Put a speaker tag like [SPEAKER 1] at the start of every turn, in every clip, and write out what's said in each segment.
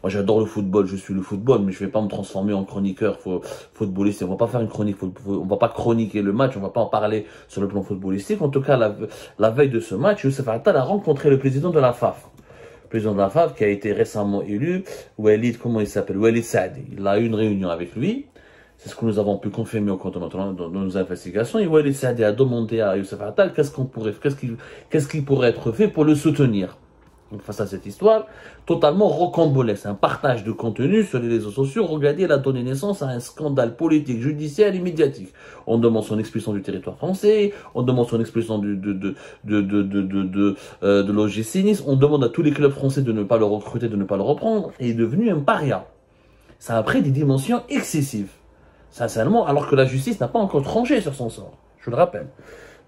[SPEAKER 1] Moi, j'adore le football, je suis le football, mais je vais pas me transformer en chroniqueur footballiste. On va pas faire une chronique, on va pas chroniquer le match, on va pas en parler sur le plan footballistique. En tout cas, la veille de ce match, Youssef Attal a rencontré le président de la FAF. Le président de la FAF qui a été récemment élu, Walid, comment il s'appelle? Walid Saadi. Il a eu une réunion avec lui. C'est ce que nous avons pu confirmer au compte dans nos investigations. Et Walid Saadi a demandé à Youssef Attal qu'est-ce qui pourrait être fait pour le soutenir. Donc, face à cette histoire, totalement rocambolesque, un partage de contenu sur les réseaux sociaux, regardez, elle a donné naissance à un scandale politique, judiciaire et médiatique. On demande son expulsion du territoire français, on demande son expulsion de l'OGC Nice, on demande à tous les clubs français de ne pas le recruter, de ne pas le reprendre, et il est devenu un paria. Ça a pris des dimensions excessives, sincèrement, alors que la justice n'a pas encore tranché sur son sort, je le rappelle.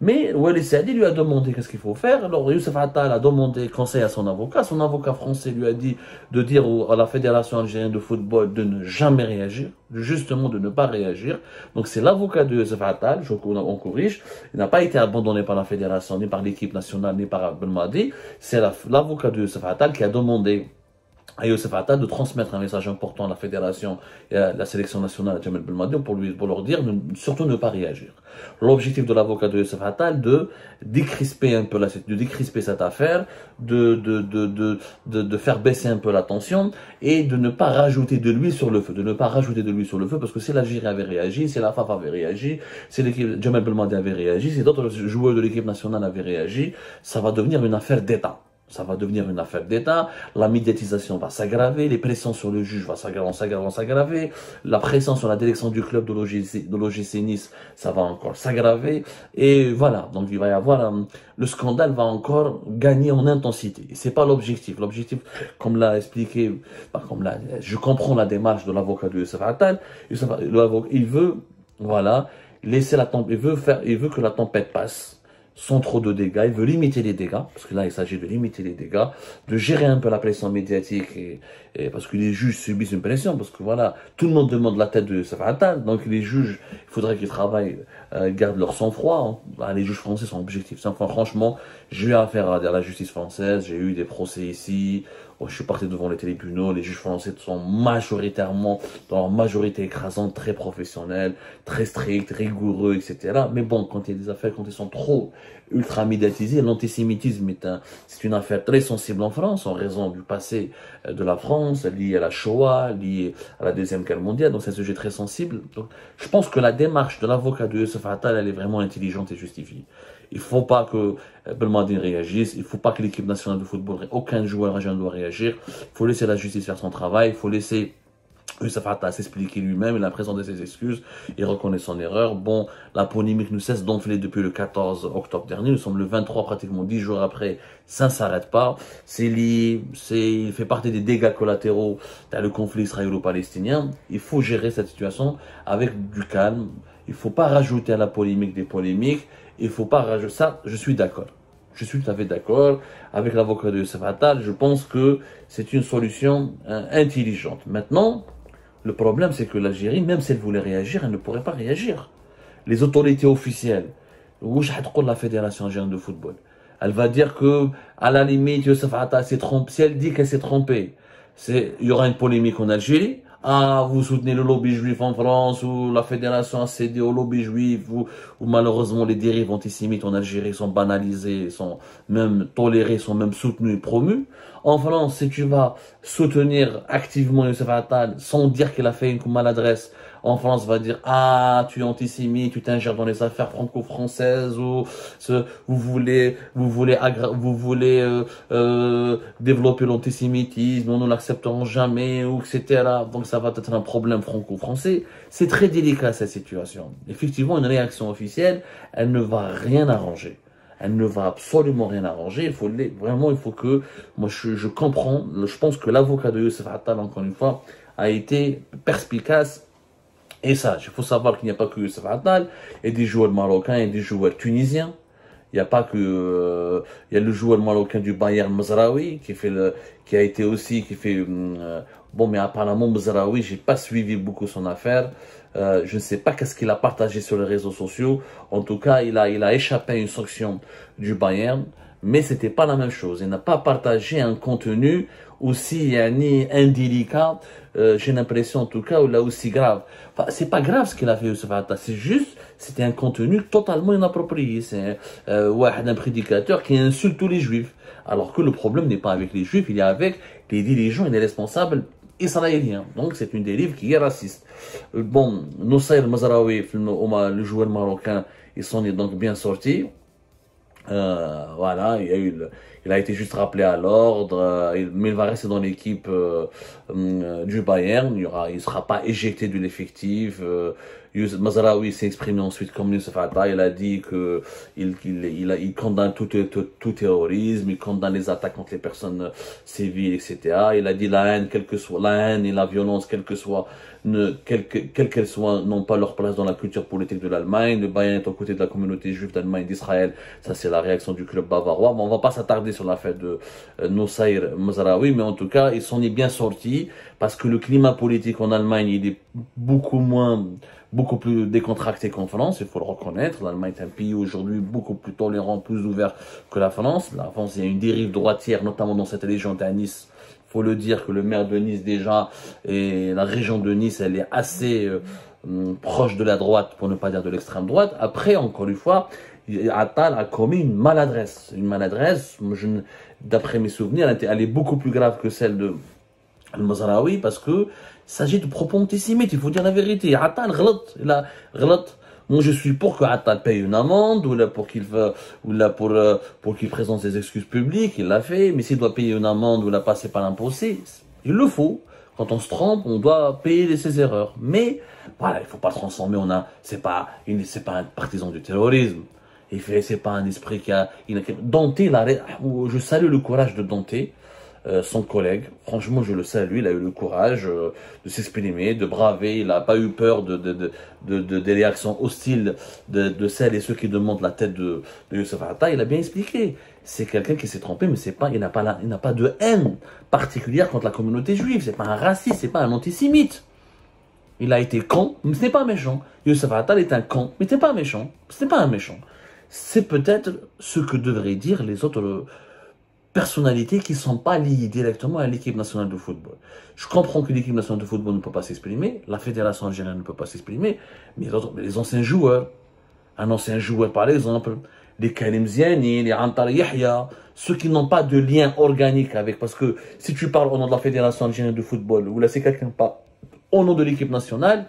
[SPEAKER 1] Mais Walid Saadi lui a demandé qu'est-ce qu'il faut faire. Alors Youssef Attal a demandé conseil à son avocat. Son avocat français lui a dit de dire à la Fédération algérienne de football de ne jamais réagir, justement de ne pas réagir. Donc c'est l'avocat de Youssef Attal, on corrige, il n'a pas été abandonné par la Fédération, ni par l'équipe nationale, ni par Belmadi. C'est l'avocat de Youssef Attal qui a demandé à Youssef Attal de transmettre un message important à la fédération et à la sélection nationale à Jamel Belmadi pour leur dire surtout ne pas réagir. L'objectif de l'avocat de Youssef Attal de décrisper un peu de décrisper cette affaire, de faire baisser un peu la tension et de ne pas rajouter de l'huile sur le feu, parce que si l'Algérie avait réagi, si la FAF avait réagi, si l'équipe Jamel Belmadi avait réagi, si d'autres joueurs de l'équipe nationale avaient réagi, ça va devenir une affaire d'État. Ça va devenir une affaire d'État, la médiatisation va s'aggraver, les pressions sur le juge vont s'aggraver, la pression sur la direction du club de l'OGC Nice, ça va encore s'aggraver, et voilà, donc il va y avoir, le scandale va encore gagner en intensité, et c'est pas l'objectif, comme l'a expliqué, je comprends la démarche de l'avocat de Youssef Attal, il veut, voilà, il veut que la tempête passe, sans trop de dégâts, il veut limiter les dégâts, parce que là il s'agit de limiter les dégâts, de gérer un peu la pression médiatique, et parce que les juges subissent une pression, parce que voilà, tout le monde demande la tête de Youssef Attal, donc les juges, il faudrait qu'ils travaillent, gardent leur sang-froid, les juges français sont objectifs. Enfin, franchement, j'ai eu affaire à la justice française, j'ai eu des procès ici, je suis parti devant les tribunaux, les juges français sont majoritairement, dans leur majorité écrasante, très professionnels, très stricts, rigoureux, etc. Mais bon, quand il y a des affaires, quand ils sont trop ultra médiatisés, l'antisémitisme c'est une affaire très sensible en France, en raison du passé de la France, lié à la Shoah, lié à la Deuxième Guerre mondiale, donc c'est un sujet très sensible. Donc, je pense que la démarche de l'avocat de Youssef Attal, elle est vraiment intelligente et justifiée. Il ne faut pas que Belmadi réagisse, il ne faut pas que l'équipe nationale de football, aucun joueur algérien doit réagir, il faut laisser la justice faire son travail, il faut laisser Youssef Attal s'expliquer lui-même, il a présenté ses excuses, il reconnaît son erreur. Bon, la polémique ne cesse d'enfler depuis le 14 octobre dernier, nous sommes le 23, pratiquement 10 jours après, ça ne s'arrête pas. C'est lié, il fait partie des dégâts collatéraux dans le conflit israélo-palestinien. Il faut gérer cette situation avec du calme, il ne faut pas rajouter à la polémique des polémiques, il ne faut pas rajouter ça, je suis d'accord. Je suis tout à fait d'accord avec l'avocat de Youssef Attal, je pense que c'est une solution intelligente. Maintenant, le problème, c'est que l'Algérie, même si elle voulait réagir, elle ne pourrait pas réagir. Les autorités officielles, la Fédération algérienne de football, elle va dire que, à la limite, Youssef Attal s'est trompé. Si elle dit qu'elle s'est trompée, il y aura une polémique en Algérie. Ah, vous soutenez le lobby juif en France, ou la fédération a cédé au lobby juif, ou malheureusement les dérives antisémites en Algérie sont banalisées, sont même tolérées, sont même soutenues et promues. En France, si tu vas soutenir activement Youssef Attal sans dire qu'il a fait une maladresse, en France va dire ah tu es antisémite, tu t'ingères dans les affaires franco-françaises, ou vous voulez développer l'antisémitisme, nous l'accepterons jamais, ou etc. Donc ça va être un problème franco-français. C'est très délicat cette situation. Effectivement, une réaction officielle, elle ne va rien arranger. Elle ne va absolument rien arranger. Il faut que, moi je comprends, je pense que l'avocat de Youssef Attal, encore une fois, a été perspicace et sage. Il faut savoir qu'il n'y a pas que Youssef Attal, il y a des joueurs marocains, il y a des joueurs tunisiens. Il n'y a pas que, il y a le joueur marocain du Bayern Mazraoui, bon, mais apparemment Mazraoui, j'ai pas suivi beaucoup son affaire. Je ne sais pas qu'est-ce qu'il a partagé sur les réseaux sociaux. En tout cas, il a échappé à une sanction du Bayern, mais c'était pas la même chose. Il n'a pas partagé un contenu aussi indélicat, j'ai l'impression en tout cas, ou là aussi grave. Enfin, c'est pas grave ce qu'il a fait Youssef Attal, c'est juste, c'était un contenu totalement inapproprié. C'est un prédicateur qui insulte tous les juifs. Alors que le problème n'est pas avec les juifs, il est avec les dirigeants et les responsables israéliens. Donc c'est une dérive qui est raciste. Bon, Noussair Mazraoui, le joueur marocain, il s'en est donc bien sorti. Voilà, il a été juste rappelé à l'ordre, mais il va rester dans l'équipe du Bayern. Il sera pas éjecté de l'effectif. Mazraoui s'est exprimé ensuite comme Youssef Attal. Il a dit que il condamne tout terrorisme, il condamne les attaques contre les personnes civiles, etc. Il a dit la haine, quelle que soit la haine et la violence, quelle qu'elle soit, n'ont pas leur place dans la culture politique de l'Allemagne. Le Bayern est aux côtés de la communauté juive d'Allemagne et d'Israël. Ça, c'est la réaction du club bavarois. Mais on va pas s'attarder sur l'affaire de Noussair Mazraoui, mais en tout cas, il s'en est bien sorti parce que le climat politique en Allemagne, il est beaucoup plus décontracté qu'en France, il faut le reconnaître. L'Allemagne est un pays aujourd'hui beaucoup plus tolérant, plus ouvert que la France. La France, il y a une dérive droitière, notamment dans cette région à Nice. Faut le dire que le maire de Nice déjà, et la région de Nice, elle est assez proche de la droite, pour ne pas dire de l'extrême droite. Après, encore une fois, Attal a commis une maladresse. Une maladresse, d'après mes souvenirs, elle est beaucoup plus grave que celle de Mazraoui, parce que il s'agit de propos antisémites, il faut dire la vérité. Attal, غلط. Moi, je suis pour que Attal paye une amende, ou là pour qu'il présente ses excuses publiques, il l'a fait, mais s'il doit payer une amende ou la passer par l'impôt, il le faut. Quand on se trompe, on doit payer ses erreurs. Mais, voilà, il faut pas transformer, c'est pas un partisan du terrorisme. C'est pas un esprit Dante, je salue le courage de Dante, son collègue. Franchement, je le salue, il a eu le courage de s'exprimer, de braver, il n'a pas eu peur des réactions hostiles de celles et ceux qui demandent la tête de Youssef Attal. Il a bien expliqué. C'est quelqu'un qui s'est trompé, mais il n'a pas de haine particulière contre la communauté juive. C'est pas un raciste, c'est pas un antisémite. Il a été con, mais ce n'est pas méchant. Youssef Attal est un con, mais ce n'est pas méchant. Ce n'est pas un méchant. C'est peut-être ce que devraient dire les autres personnalités qui ne sont pas liées directement à l'équipe nationale de football. Je comprends que l'équipe nationale de football ne peut pas s'exprimer, la fédération algérienne ne peut pas s'exprimer, mais les anciens joueurs, un ancien joueur par exemple, les Karim Ziani, les Antar Yahya, ceux qui n'ont pas de lien organique avec, parce que si tu parles au nom de la fédération algérienne de football, ou là c'est quelqu'un pas au nom de l'équipe nationale,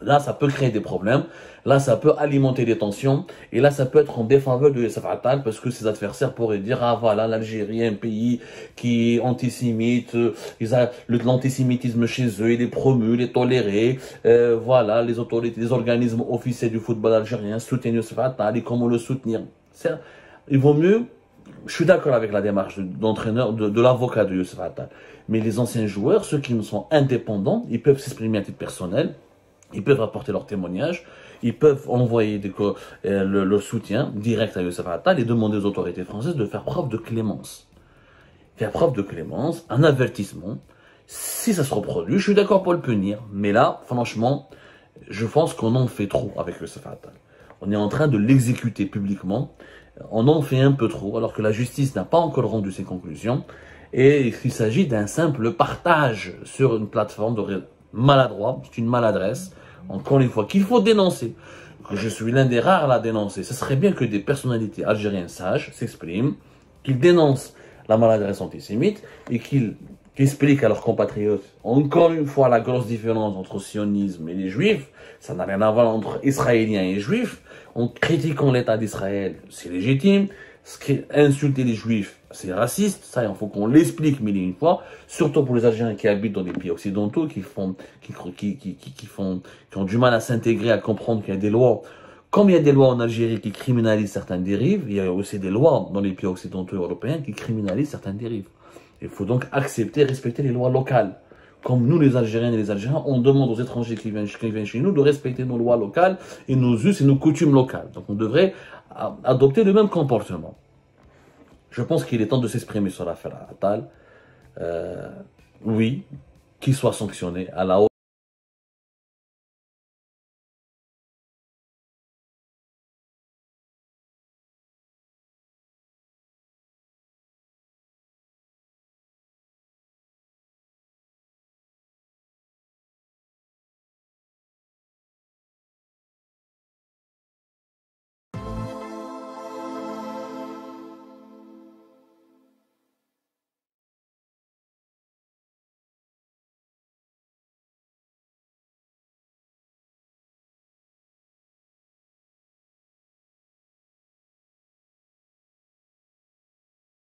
[SPEAKER 1] là, ça peut créer des problèmes. Là, ça peut alimenter des tensions. Et là, ça peut être en défaveur de Youssef Attal parce que ses adversaires pourraient dire, ah voilà, l'Algérie est un pays qui est antisémite. L'antisémitisme chez eux, il est promu, il est toléré. Voilà, les autorités, les organismes officiels du football algérien soutiennent Youssef Attal et comment le soutenir. Il vaut mieux, je suis d'accord avec la démarche d'entraîneur, de l'avocat de Youssef Attal. Mais les anciens joueurs, ceux qui ne sont indépendants, ils peuvent s'exprimer à titre personnel. Ils peuvent apporter leur témoignage, ils peuvent envoyer leur soutien direct à Youssef Attal et demander aux autorités françaises de faire preuve de clémence. Faire preuve de clémence, un avertissement. Si ça se reproduit, je suis d'accord pour le punir. Mais là, franchement, je pense qu'on en fait trop avec Youssef Attal. On est en train de l'exécuter publiquement. On en fait un peu trop, alors que la justice n'a pas encore rendu ses conclusions. Et il s'agit d'un simple partage sur une plateforme maladroit, c'est une maladresse, encore une fois, qu'il faut dénoncer. Que je suis l'un des rares à la dénoncer. Ce serait bien que des personnalités algériennes sages s'expriment, qu'ils dénoncent la maladresse antisémite et qu'ils expliquent à leurs compatriotes, encore une fois, la grosse différence entre le sionisme et les juifs. Ça n'a rien à voir entre israéliens et juifs. En critiquant l'État d'Israël, c'est légitime. Insulter les juifs, c'est raciste, ça il faut qu'on l'explique mille et une fois, surtout pour les Algériens qui habitent dans des pays occidentaux, qui ont du mal à s'intégrer, à comprendre qu'il y a des lois. Comme il y a des lois en Algérie qui criminalisent certaines dérives, il y a aussi des lois dans les pays occidentaux européens qui criminalisent certaines dérives. Il faut donc accepter et respecter les lois locales. Comme nous, les Algériens et les Algériens, on demande aux étrangers qui viennent chez nous de respecter nos lois locales et nos us et nos coutumes locales. Donc on devrait adopter le même comportement. Je pense qu'il est temps de s'exprimer sur l'affaire Attal. Oui, qu'il soit sanctionné à la hauteur.